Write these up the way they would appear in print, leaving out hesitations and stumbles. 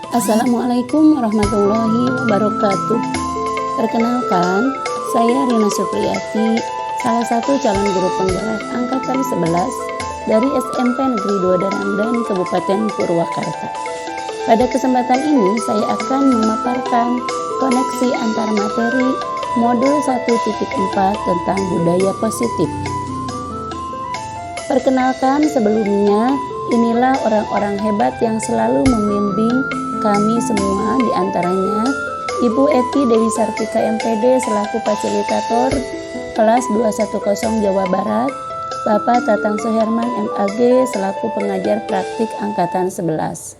Assalamualaikum warahmatullahi wabarakatuh. Perkenalkan, saya Rina Supriyati, salah satu calon guru penggerak angkatan 11 dari SMP Negeri 2 Darangdan, Kabupaten Purwakarta. Pada kesempatan ini, saya akan memaparkan koneksi antar materi modul 1.4 tentang budaya positif. Perkenalkan sebelumnya, inilah orang-orang hebat yang selalu membimbing kami semua, diantaranya Ibu Eti Dewi Sartika MPD selaku fasilitator kelas 210 Jawa Barat, Bapak Tatang Soherman MAG selaku pengajar praktik angkatan 11.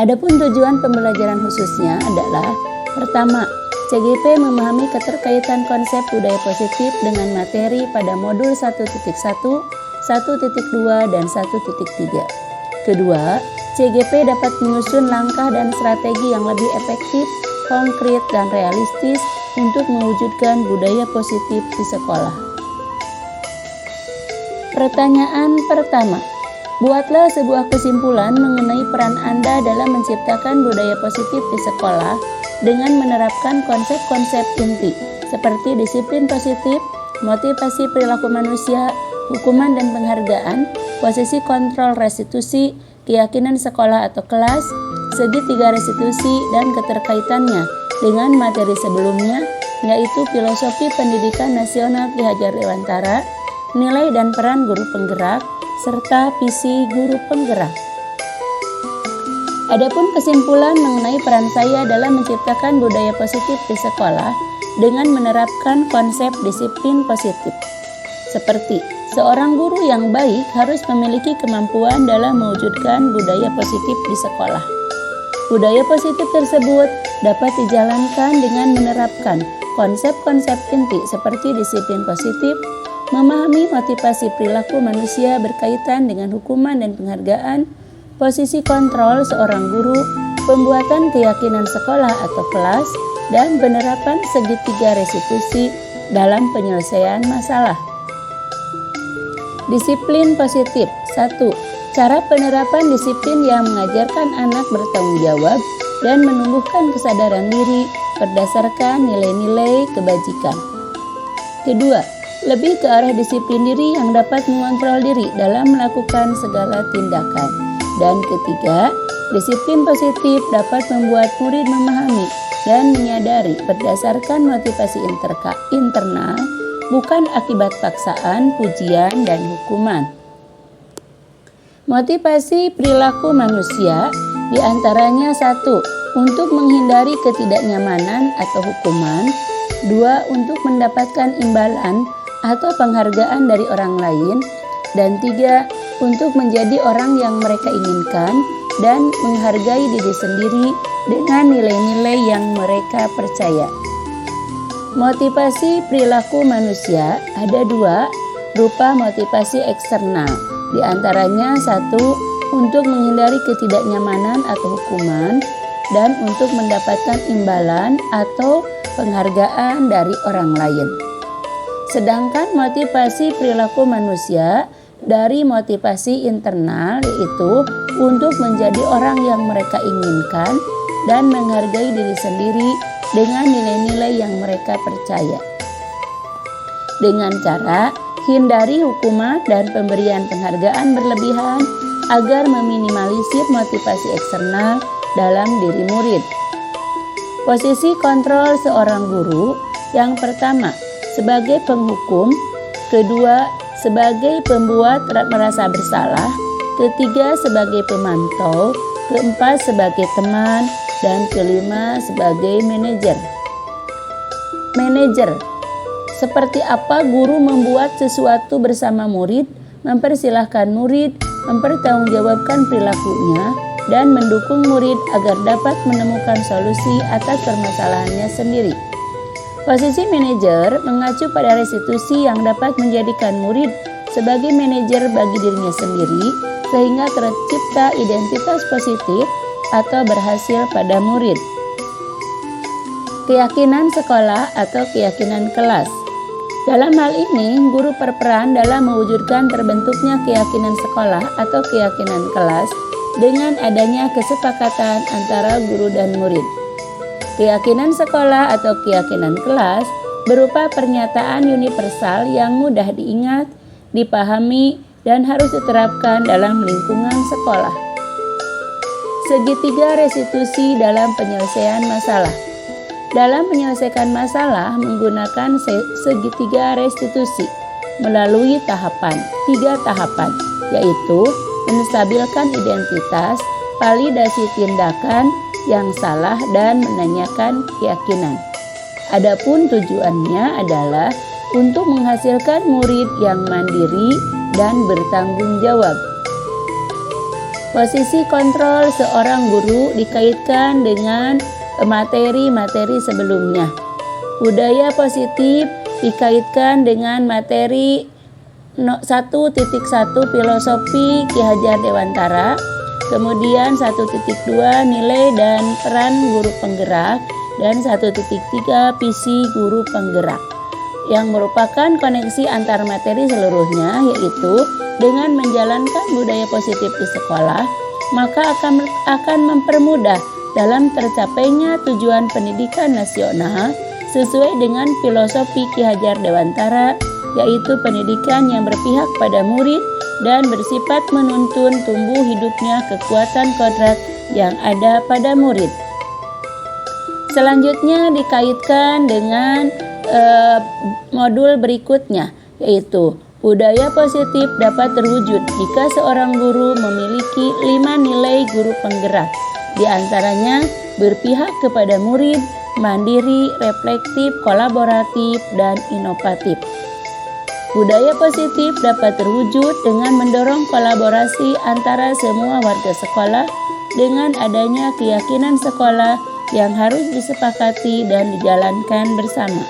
Adapun tujuan pembelajaran khususnya adalah: pertama, CGP memahami keterkaitan konsep budaya positif dengan materi pada modul 1.1, 1.2, dan 1.3. Kedua, CGP dapat menyusun langkah dan strategi yang lebih efektif, konkret, dan realistis untuk mewujudkan budaya positif di sekolah. Pertanyaan pertama, buatlah sebuah kesimpulan mengenai peran Anda dalam menciptakan budaya positif di sekolah dengan menerapkan konsep-konsep inti seperti disiplin positif, motivasi perilaku manusia, hukuman dan penghargaan, posisi kontrol restitusi, keyakinan sekolah atau kelas, segitiga restitusi, dan keterkaitannya dengan materi sebelumnya, yaitu filosofi pendidikan nasional Ki Hajar Dewantara, nilai dan peran guru penggerak, serta visi guru penggerak. Adapun kesimpulan mengenai peran saya dalam menciptakan budaya positif di sekolah dengan menerapkan konsep disiplin positif. Seperti, seorang guru yang baik harus memiliki kemampuan dalam mewujudkan budaya positif di sekolah. Budaya positif tersebut dapat dijalankan dengan menerapkan konsep-konsep inti seperti disiplin positif, memahami motivasi perilaku manusia berkaitan dengan hukuman dan penghargaan, posisi kontrol seorang guru, pembuatan keyakinan sekolah atau kelas, dan penerapan segitiga restitusi dalam penyelesaian masalah. Disiplin positif. 1. Cara penerapan disiplin yang mengajarkan anak bertanggung jawab dan menumbuhkan kesadaran diri berdasarkan nilai-nilai kebajikan. Kedua, lebih ke arah disiplin diri yang dapat mengontrol diri dalam melakukan segala tindakan. Dan ketiga, disiplin positif dapat membuat murid memahami dan menyadari berdasarkan motivasi internal, bukan akibat paksaan, pujian, dan hukuman. Motivasi perilaku manusia diantaranya: 1. Untuk menghindari ketidaknyamanan atau hukuman. 2. Untuk mendapatkan imbalan atau penghargaan dari orang lain. Dan 3. Untuk menjadi orang yang mereka inginkan dan menghargai diri sendiri dengan nilai-nilai yang mereka percaya. Motivasi perilaku manusia ada 2, berupa motivasi eksternal, diantaranya 1. Untuk menghindari ketidaknyamanan atau hukuman, dan untuk mendapatkan imbalan atau penghargaan dari orang lain. Sedangkan motivasi perilaku manusia dari motivasi internal, yaitu untuk menjadi orang yang mereka inginkan dan menghargai diri sendiri dengan nilai-nilai yang mereka percaya. Dengan cara hindari hukuman dan pemberian penghargaan berlebihan agar meminimalisir motivasi eksternal dalam diri murid. Posisi kontrol seorang guru: yang pertama, sebagai penghukum; kedua, sebagai pembuat merasa bersalah; ketiga, sebagai pemantau; keempat, sebagai teman; dan kelima, sebagai manajer. Manajer: seperti apa guru membuat sesuatu bersama murid, mempersilahkan murid, mempertanggungjawabkan perilakunya, dan mendukung murid agar dapat menemukan solusi atas permasalahannya sendiri. Posisi manajer mengacu pada restitusi yang dapat menjadikan murid sebagai manajer bagi dirinya sendiri, sehingga tercipta identitas positif atau berhasil pada murid. Keyakinan sekolah atau keyakinan kelas. Dalam hal ini, guru berperan dalam mewujudkan terbentuknya keyakinan sekolah atau keyakinan kelas dengan adanya kesepakatan antara guru dan murid. Keyakinan sekolah atau keyakinan kelas berupa pernyataan universal yang mudah diingat, dipahami, dan harus diterapkan dalam lingkungan sekolah. Segitiga restitusi dalam penyelesaian masalah. Dalam menyelesaikan masalah menggunakan segitiga restitusi melalui tiga tahapan, yaitu menstabilkan identitas, validasi tindakan yang salah, dan menanyakan keyakinan. Adapun tujuannya adalah untuk menghasilkan murid yang mandiri dan bertanggung jawab. Posisi kontrol seorang guru dikaitkan dengan materi-materi sebelumnya. Budaya positif dikaitkan dengan materi 1.1 filosofi Ki Hajar Dewantara, kemudian 1.2 nilai dan peran guru penggerak, dan 1.3 visi guru penggerak, yang merupakan koneksi antar materi seluruhnya, yaitu dengan menjalankan budaya positif di sekolah, maka akan mempermudah dalam tercapainya tujuan pendidikan nasional sesuai dengan filosofi Ki Hajar Dewantara, yaitu pendidikan yang berpihak pada murid dan bersifat menuntun tumbuh hidupnya kekuatan kodrat yang ada pada murid. Selanjutnya dikaitkan dengan modul berikutnya, yaitu budaya positif dapat terwujud jika seorang guru memiliki 5 nilai guru penggerak, di antaranya berpihak kepada murid, mandiri, reflektif, kolaboratif, dan inovatif. Budaya positif dapat terwujud dengan mendorong kolaborasi antara semua warga sekolah dengan adanya keyakinan sekolah yang harus disepakati dan dijalankan bersama.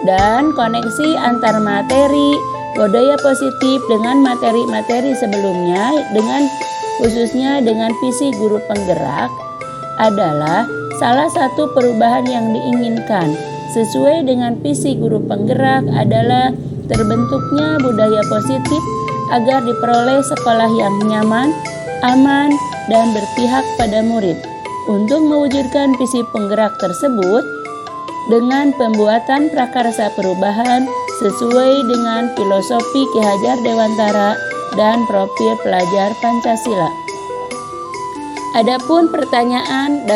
Dan koneksi antar materi budaya positif dengan materi-materi sebelumnya, dengan khususnya dengan visi guru penggerak, adalah salah satu perubahan yang diinginkan. Sesuai dengan visi guru penggerak adalah terbentuknya budaya positif agar diperoleh sekolah yang nyaman, aman, dan berpihak pada murid. Untuk mewujudkan visi penggerak tersebut, dengan pembuatan prakarsa perubahan sesuai dengan filosofi Ki Hajar Dewantara dan profil pelajar Pancasila. Adapun pertanyaan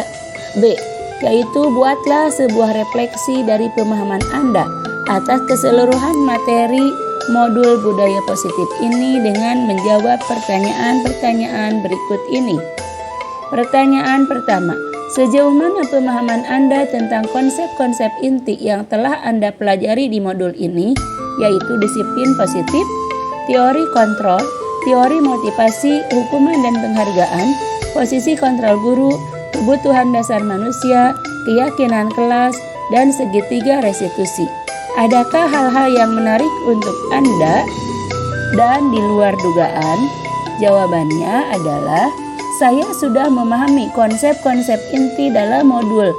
B, yaitu buatlah sebuah refleksi dari pemahaman Anda atas keseluruhan materi modul budaya positif ini dengan menjawab pertanyaan-pertanyaan berikut ini. Pertanyaan pertama, sejauh mana pemahaman Anda tentang konsep-konsep inti yang telah Anda pelajari di modul ini, yaitu disiplin positif, teori kontrol, teori motivasi, hukuman dan penghargaan, posisi kontrol guru, kebutuhan dasar manusia, keyakinan kelas, dan segitiga restitusi. Adakah hal-hal yang menarik untuk Anda dan di luar dugaan? Jawabannya adalah saya sudah memahami konsep-konsep inti dalam modul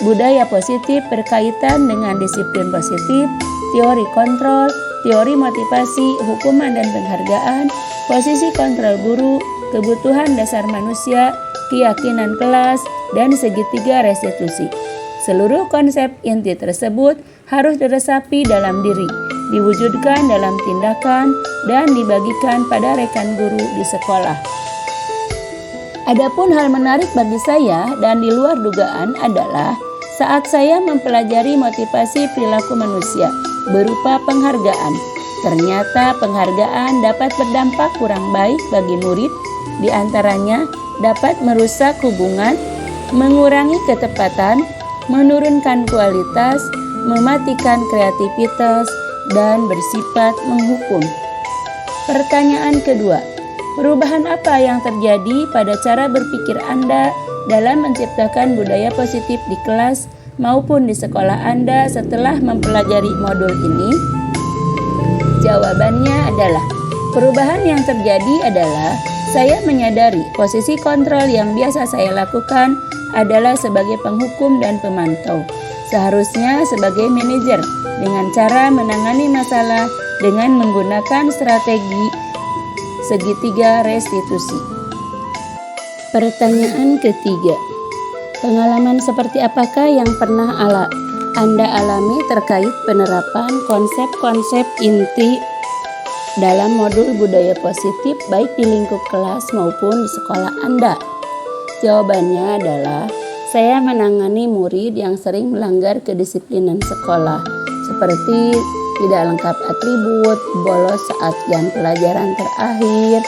budaya positif berkaitan dengan disiplin positif, teori kontrol, teori motivasi, hukuman dan penghargaan, posisi kontrol guru, kebutuhan dasar manusia, keyakinan kelas, dan segitiga restitusi. Seluruh konsep inti tersebut harus diresapi dalam diri, diwujudkan dalam tindakan, dan dibagikan pada rekan guru di sekolah. Adapun hal menarik bagi saya dan di luar dugaan adalah saat saya mempelajari motivasi perilaku manusia berupa penghargaan. Ternyata penghargaan dapat berdampak kurang baik bagi murid, di antaranya dapat merusak hubungan, mengurangi ketepatan, menurunkan kualitas, mematikan kreativitas, dan bersifat menghukum. Pertanyaan kedua, perubahan apa yang terjadi pada cara berpikir Anda dalam menciptakan budaya positif di kelas maupun di sekolah Anda setelah mempelajari modul ini? Jawabannya adalah, perubahan yang terjadi adalah saya menyadari posisi kontrol yang biasa saya lakukan adalah sebagai penghukum dan pemantau. Seharusnya sebagai manajer dengan cara menangani masalah dengan menggunakan strategi segitiga restitusi. Pertanyaan ketiga. Pengalaman seperti apakah yang pernah Anda alami terkait penerapan konsep-konsep inti dalam modul budaya positif baik di lingkup kelas maupun di sekolah Anda? Jawabannya adalah saya menangani murid yang sering melanggar kedisiplinan sekolah seperti tidak lengkap atribut, bolos saat jam pelajaran terakhir,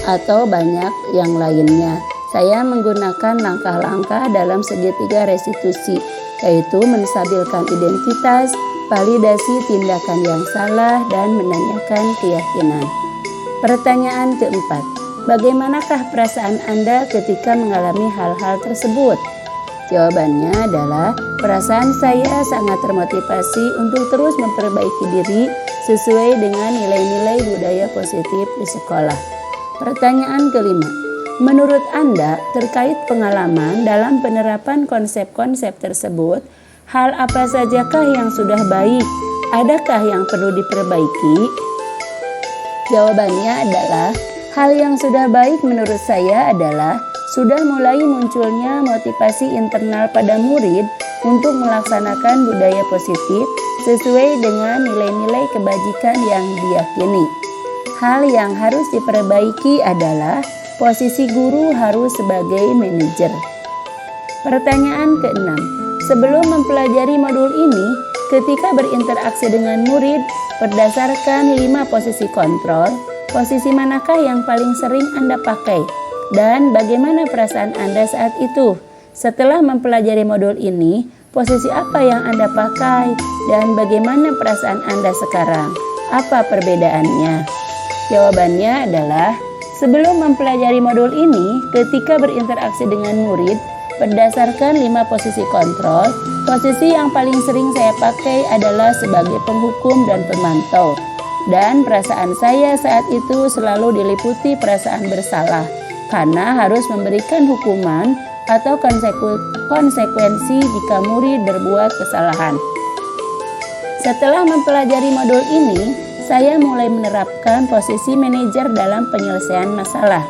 atau banyak yang lainnya. Saya menggunakan langkah-langkah dalam segitiga restitusi, yaitu menstabilkan identitas, validasi tindakan yang salah, dan menanyakan keyakinan. Pertanyaan keempat, bagaimanakah perasaan Anda ketika mengalami hal-hal tersebut? Jawabannya adalah perasaan saya sangat termotivasi untuk terus memperbaiki diri sesuai dengan nilai-nilai budaya positif di sekolah. Pertanyaan kelima, menurut Anda terkait pengalaman dalam penerapan konsep-konsep tersebut, hal apa sajakah yang sudah baik? Adakah yang perlu diperbaiki? Jawabannya adalah hal yang sudah baik menurut saya adalah sudah mulai munculnya motivasi internal pada murid untuk melaksanakan budaya positif sesuai dengan nilai-nilai kebajikan yang diyakini. Hal yang harus diperbaiki adalah posisi guru harus sebagai manajer. Pertanyaan keenam, sebelum mempelajari modul ini, ketika berinteraksi dengan murid berdasarkan 5 posisi kontrol, posisi manakah yang paling sering Anda pakai? Dan bagaimana perasaan Anda saat itu? Setelah mempelajari modul ini, posisi apa yang Anda pakai? Dan bagaimana perasaan Anda sekarang? Apa perbedaannya? Jawabannya adalah, sebelum mempelajari modul ini, ketika berinteraksi dengan murid, berdasarkan 5 posisi kontrol, posisi yang paling sering saya pakai adalah sebagai penghukum dan pemantau. Dan perasaan saya saat itu selalu diliputi perasaan bersalah, karena harus memberikan hukuman atau konsekuensi jika murid berbuat kesalahan. Setelah mempelajari modul ini, saya mulai menerapkan posisi manajer dalam penyelesaian masalah.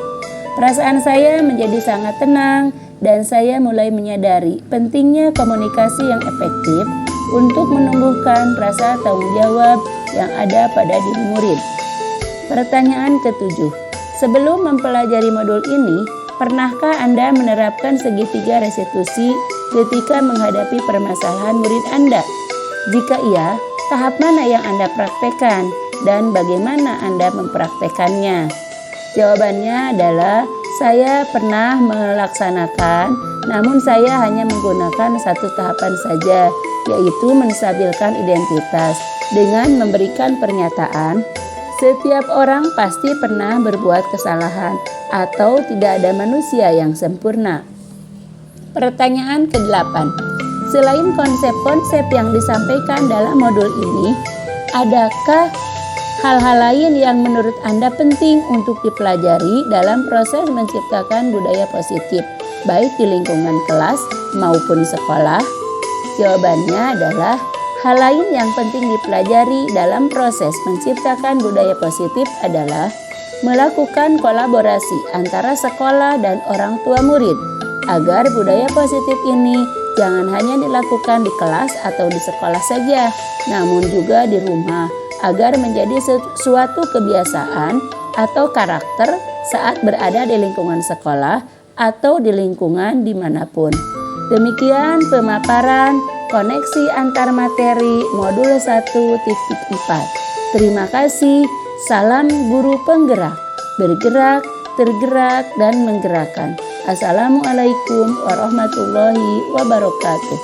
Perasaan saya menjadi sangat tenang dan saya mulai menyadari pentingnya komunikasi yang efektif untuk menumbuhkan rasa tanggung jawab yang ada pada diri murid. Pertanyaan ketujuh, sebelum mempelajari modul ini, pernahkah Anda menerapkan segitiga restitusi ketika menghadapi permasalahan murid Anda? Jika iya, tahap mana yang Anda praktekkan dan bagaimana Anda mempraktekannya? Jawabannya adalah saya pernah melaksanakan, namun saya hanya menggunakan satu tahapan saja, yaitu menstabilkan identitas dengan memberikan pernyataan, setiap orang pasti pernah berbuat kesalahan atau tidak ada manusia yang sempurna. Pertanyaan ke-8. Selain konsep-konsep yang disampaikan dalam modul ini, adakah hal-hal lain yang menurut Anda penting untuk dipelajari dalam proses menciptakan budaya positif, baik di lingkungan kelas maupun sekolah? Jawabannya adalah hal lain yang penting dipelajari dalam proses menciptakan budaya positif adalah melakukan kolaborasi antara sekolah dan orang tua murid agar budaya positif ini jangan hanya dilakukan di kelas atau di sekolah saja, namun juga di rumah agar menjadi suatu kebiasaan atau karakter saat berada di lingkungan sekolah atau di lingkungan dimanapun. Demikian pemaparan koneksi antar materi modul 1.4. Terima kasih. Salam guru penggerak, bergerak, tergerak, dan menggerakkan. Assalamualaikum warahmatullahi wabarakatuh.